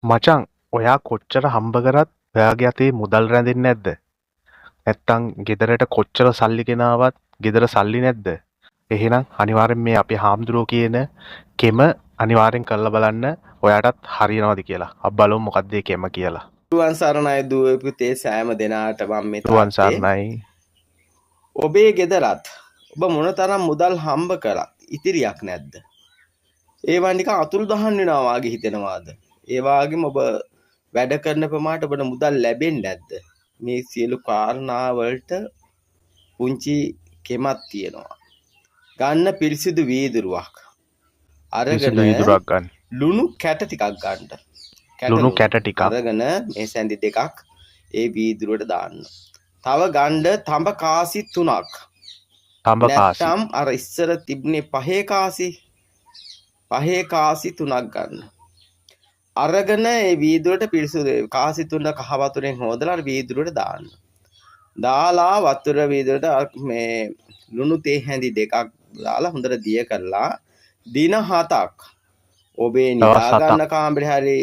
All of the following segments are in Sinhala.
මචං ඔයා කොච්චර හම්බ කරත් ඔයාගේ අතේ මුදල් රැඳෙන්නේ නැද්ද? නැත්තම් ගෙදරට කොච්චර සල්ලි ගෙනාවත් ගෙදර සල්ලි නැද්ද? එහෙනම් අනිවාර්යෙන් මේ අපේ හාමුදුරුවෝ කියන කෙම අනිවාර්යෙන් කරලා බලන්න ඔයාටත් හරියනවද කියලා. අපි බලමු මොකක්ද ඒ කෙම කියලා. තුවන් සරණයි දුව පුතේ සෑම දෙනාට මම මේ තුවන් තාත්තේ සරණයි. ඔබේ ගෙදරත් ඔබ මොනතරම් මුදල් හම්බ කරත් ඉතිරියක් නැද්ද? ඒවා නිකන් අතුරුදහන් වෙනවා වාගේ හිතෙනවාද? ඒ වගේම ඔබ වැඩ කරන ප්‍රමාණයට ඔබට මුදල් ලැබෙන්නේ නැද්ද? මේ සියලු කාරණා වලට පුංචි කෙමක් තියෙනවා. ගන්න පිරිසිදු වීදුරුවක් පිරිසිදු අරගෙන වීදුරුවක් ගන්න. ලුණු කැට ටිකක් ගන්න. ලුණු කැට ටිකක් අරගෙන මේ සැඳි දෙකක් ඒ වීදුරුවට දාන්න. තව ගන්න තඹ කාසි 3ක්. තඹ කාසි. නැත්නම් අර ඉස්සර තිබුණේ පහේ කාසි 3ක් ගන්න. අරගෙන ඒ වීදුරට පිරිසුදු කාසි 3 කහ වතුරෙන් හොදලා අර වීදුරට දාන්න. දාලා වතුර වීදුරට මේ ලුණු තේ හැඳි දෙකක් දාලා හොඳට දිය කරලා දින 7ක් ඔබේ නිදා ගන්න කාමරේ හරි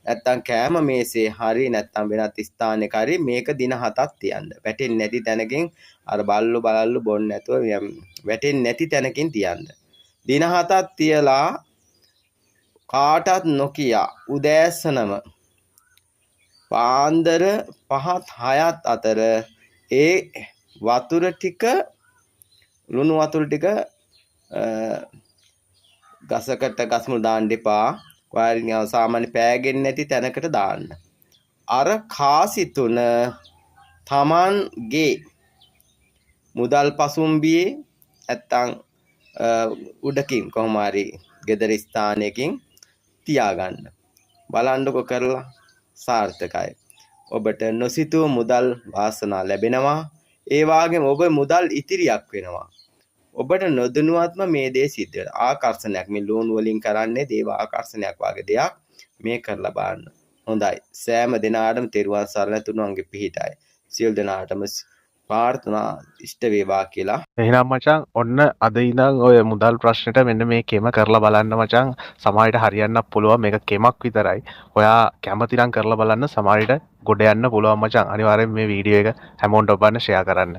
නැත්තම් කෑම මේසේ හරි නැත්තම් වෙනත් ස්ථානයක හරි මේක දින 7ක් තියන්න. වැටෙන්නේ නැති තැනකින් අර බලල්ලු බොන්න නැතුව වැටෙන්නේ නැති තැනකින් තියන්න. දින 7ක් තියලා කාටත් නොකිය උදෑසනම පාන්දර 5ත් 6ත් අතර ඒ වතුර ටික ලුණු වතුර ටික ගසකට ගස්මුල් දාන්න එපා. ඔයාලා සාමාන්‍ය පෑගෙන්නේ නැති තැනකට දාන්න. අර කාසි 3 තමන්ගේ මුදල් පසුම්බියේ නැත්තම් උඩකින් කොහොම හරි ගෙදර ස්ථානයකින් තියාගන්න. බලන්නකො කරලා සාර්ථකයි. ඔබට නොසිතූ මුදල් වාසනා ලැබෙනවා. ඒ වගේම ඔබ මුදල් ඉතිරියක් වෙනවා. ඔබට නොදැනුවත්ම මේ දේ සිද්ධ වෙනවා. ආකර්ෂණයක් මේ ලෝන් වලින් කරන්නේ දේව ආකර්ෂණයක් වගේ දෙයක්. මේ කරලා බලන්න. හොඳයි. සෑම දිනාටම තෙරුවන් සරණ තුනුවන්ගේ පිහිටයි. සියලු දිනාටම ප්‍රාර්ථනා ඉෂ්ට වේවා කියලා. එහෙනම් මචං ඔන්න අද ඉඳන් ඔය මුදල් ප්‍රශ්නෙට මෙන්න මේ කෙම කරලා බලන්න මචං. සමහරවිට හරියන්නත් පුළුවන්. මේක කෙමක් විතරයි. ඔයා කැමති නම් කරලා බලන්න. සමහරවිට ගොඩ යන්න පුළුවන් මචං. අනිවාර්යෙන් මේ වීඩියෝ එක හැමෝටම ඔබන්න ෂෙයා කරන්න.